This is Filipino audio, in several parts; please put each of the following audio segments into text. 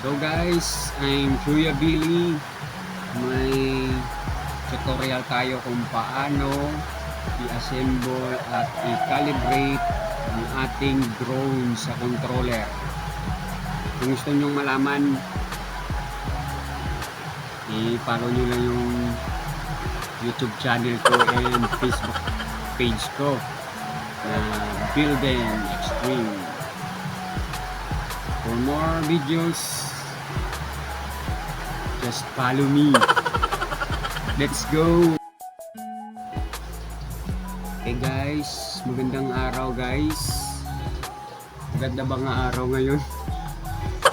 So guys, I'm Kuya Billy. May tutorial tayo kung paano i-assemble at i-calibrate ang ating drone sa controller. Kung gusto nyong malaman, i-follow nyo lang yung YouTube channel ko and Facebook page ko na Builden Extreme. For more videos, just follow me. Let's go! Okay guys, magandang araw guys. Maganda ba nga araw ngayon?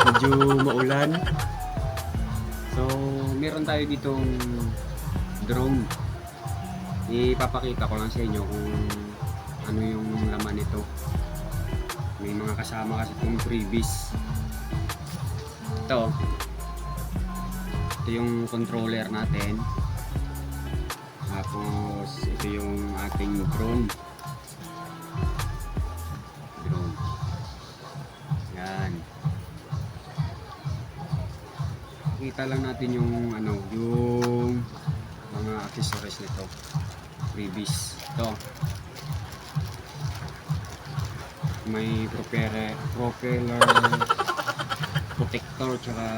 Medyo maulan. So, meron tayo ditong drone. Ipapakita ko lang sa inyo kung ano yung laman nito. May mga kasama kasi itong freebies. Ito yung controller natin. Tapos ito yung ating drone. Yan. Kita lang natin yung yung mga accessories nito. Freebies. Ito. May propeller protector tsaka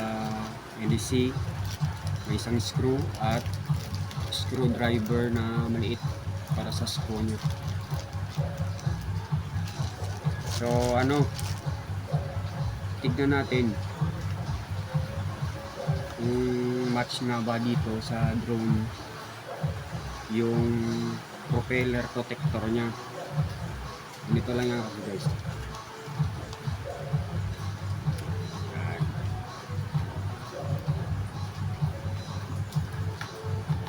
LEC. May isang screw at screwdriver na maliit para sa screw nyo. So tignan natin kung match nga ba dito sa drone yung propeller protector nya. Dito lang yan kasi guys.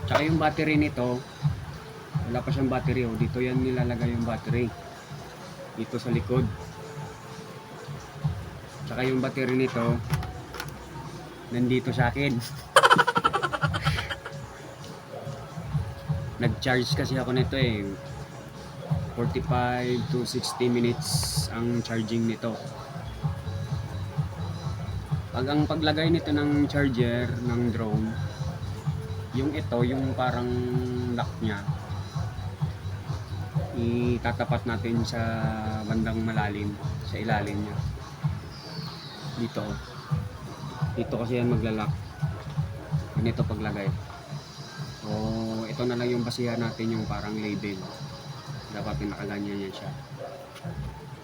Tsaka yung battery nito, wala pa siyang battery. Dito yan nilalagay yung battery. Dito sa likod. Tsaka yung battery nito, nandito sa akin. Nag-charge kasi ako nito 45 to 60 minutes ang charging nito. Ang paglagay nito ng charger ng drone, yung parang lock nya, itatapat natin sa bandang malalim, sa ilalim nya. Dito kasi yan maglalak. Ganito paglagay. So ito na lang yung basihan natin, yung parang label. Dapat nakaganyan yan siya.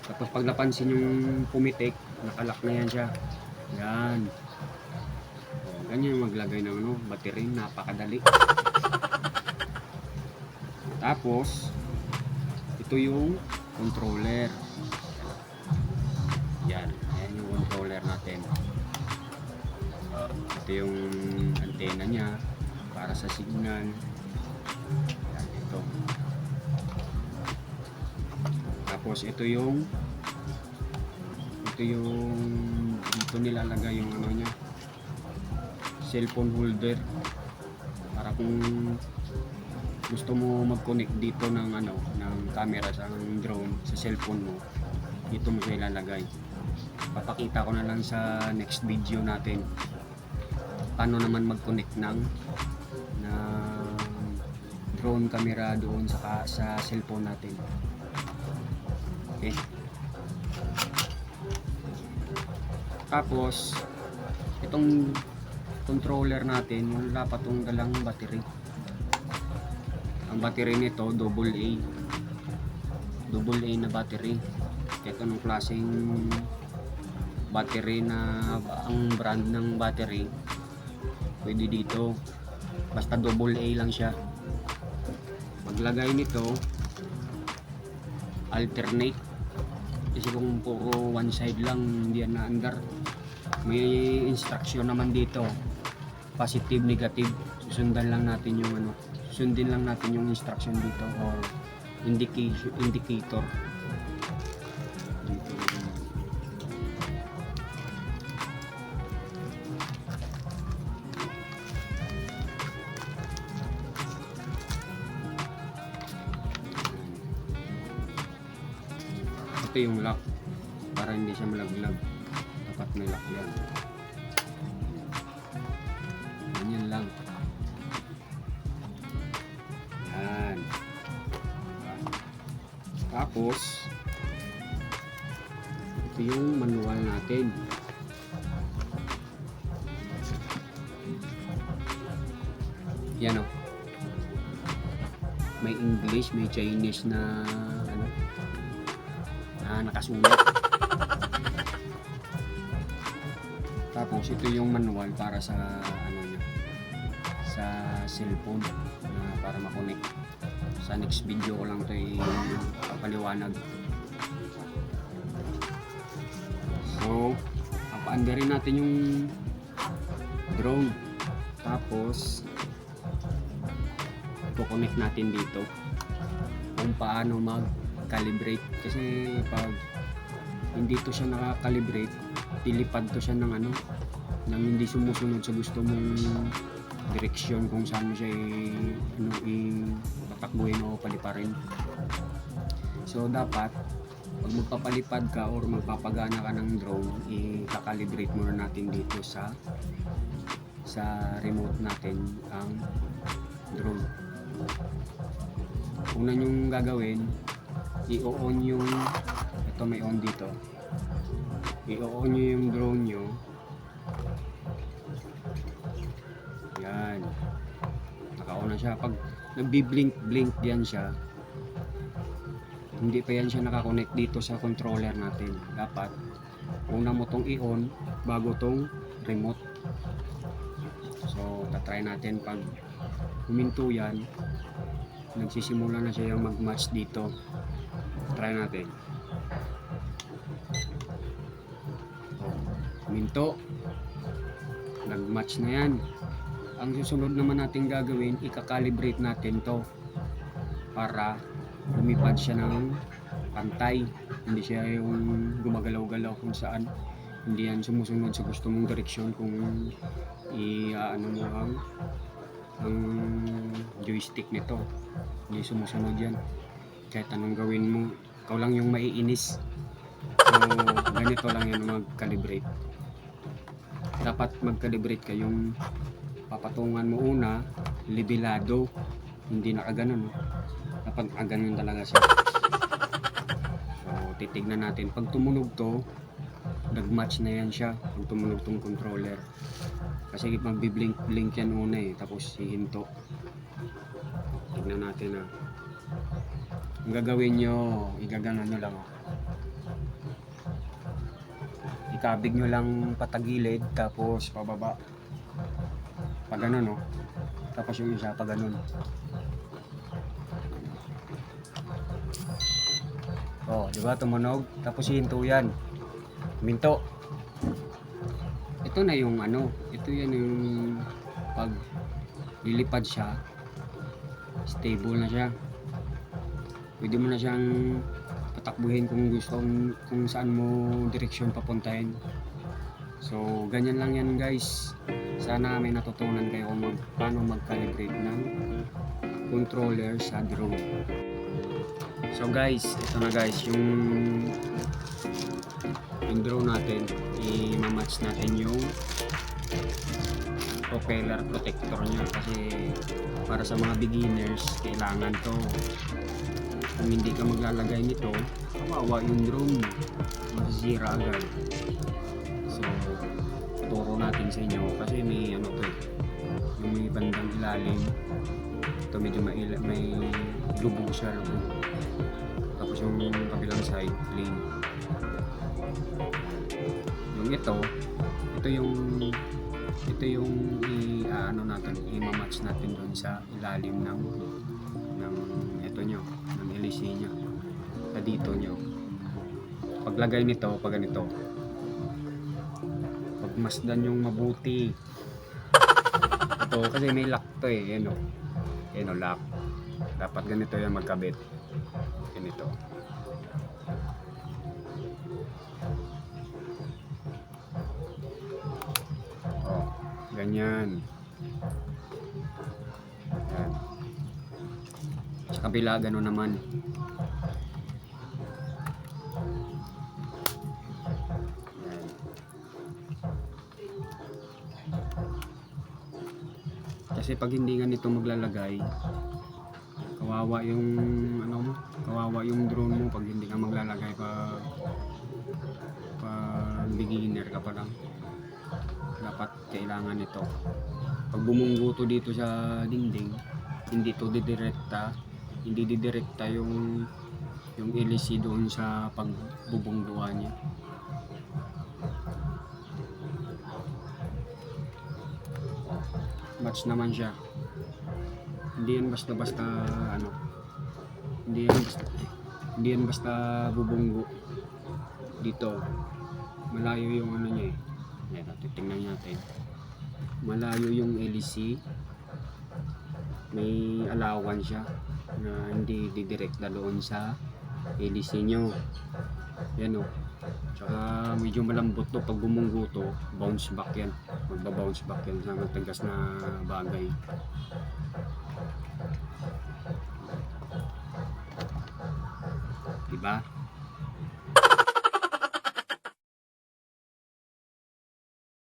Tapos pag napansin yung pumitik, nakalak na yan siya. Yan. O, ganyan yung maglagay ng battery. Napakadali. Tapos ito yung controller. Yan. Ayan yung controller natin. Ito yung antena nya para sa signal. Yan, ito. Tapos ito yung dito nilalagay yung nya, cellphone holder, para kung gusto mo mag-connect dito ng ng camera sa drone sa cellphone mo, dito mo siya ilalagay. Papakita ko na lang sa next video natin paano naman mag-connect ng drone camera doon sa cellphone natin. Okay. Tapos itong controller natin, wala pa tong dalang battery. Ang battery nito AA na battery. Ito nung klaseng battery na ang brand ng battery pwede dito, basta AA lang siya. Paglagay nito alternate, kasi kung puro one side lang, hindi yan na-under. May instruction naman dito, positive, negative. Susundin lang natin yung instruction dito, o indicator dito. Ito yung lock para hindi siya malaglag. Dapat may lock yan. Tapos, ito yung manual natin. Yan o. May English, may Chinese na ano, na nakasulat. Tapos ito yung manual para sa ano niya, sa cellphone na para makonect. Sa next video ko lang ito ipapaliwanag. So, papaandarin natin yung drone. Tapos i-connect natin dito kung paano mag-calibrate, kasi pag hindi to siya naka-calibrate, tilipad to siya ng ano, nang hindi sumusunod sa gusto mong direksyon kung saan mo siya patakbuhin o paliparin. So dapat pag magpapalipad ka or magpapagana ka ng drone, i-calibrate muna natin dito sa remote natin ang drone. Una nyong gagawin, i-on yung, ito may on dito, i-on nyo yung drone nyo. Yan, naka-on na siya. Pag nagbi-blink yan siya, hindi pa yan siya nakakonect dito sa controller natin. Dapat una mo tong i-on bago tong remote. So tatry natin. Pag huminto yan, nagsisimula na siya yung mag-match dito. Try natin. Huminto, nag-match na yan. Ang susunod naman natin gagawin, i-calibrate natin to para lumipad siya ng pantay. Hindi siya yung gumagalaw-galaw kung saan. Hindi yan sumusunod sa gusto mong direksyon kung i-ano mo ang joystick nito. Hindi sumusunod yan. Kahit anong gawin mo, ikaw lang yung maiinis. So, ganito lang yan mag-calibrate. Dapat mag-calibrate ka yung papatungan mo una, libelado. Hindi nakaganon. Dapat ganun talaga siya. So, titignan natin. Pag tumunog to, nag-match na yan siya. Pag tumunog tong controller. Kasi magbi-blink yan una tapos hihinto. Tignan natin Ang gagawin nyo, igaganon nyo lang ikabig nyo lang patagilid, tapos pababa. Pag ganun tapos yung isa pag ganun. Diba tumunog? Tapos hihinto yan. Minto. Ito na yung ito yan yung pag lilipad siya, stable na siya. Pwede mo na siyang patakbuhin kung gusto, kung saan mo direksyon papuntahin. So ganyan lang yan guys. Sana may natutunan kayo kung paano mag-calibrate ng controller sa drone. So guys, ito na guys yung drone natin. I-match natin yung propeller protector niya, kasi para sa mga beginners kailangan to. Kung hindi ka maglalagay nito, kawawa yung drone mo, masisira agad. So turo natin sa inyo, kasi may to yung may bandang ilalim. Ito medyo may lubog siya, tapos yung kabilang side plain. Yung ito yung natin, i-match natin doon sa ilalim ng ito nyo, ng LEC nyo, sa dito nyo. Paglagay nito, pag ganito, pagmasdan yung mabuti. Ito kasi may lock to yan lock. Dapat ganito yan magkabit. Ganito. Ganyan. Yan. Sa kabila, gano'n naman. Yan. Kasi pag hindi nga nito maglalagay, kawawa yung ano mo, kawawa yung drone mo pag hindi ka maglalagay pag beginner ka pa lang. Dapat kailangan ito. Pag bumunggo to dito sa dingding, hindi to didirekta, hindi didirekta yung LEC doon sa pagbubungguan niya. Match naman siya. Hindi yan basta-basta ano. Hindi yan basta bubunggo. Dito malayo yung ano niya eh. Ayan, titingnan natin. Malayo yung LEC. May allowance siya na hindi didirekta doon sa LEC nyo. Yan o. Tsaka medyo malambot to. Pag bumunggo to, bounce back yan. Magba-bounce back yan sa matagas na bagay. Diba?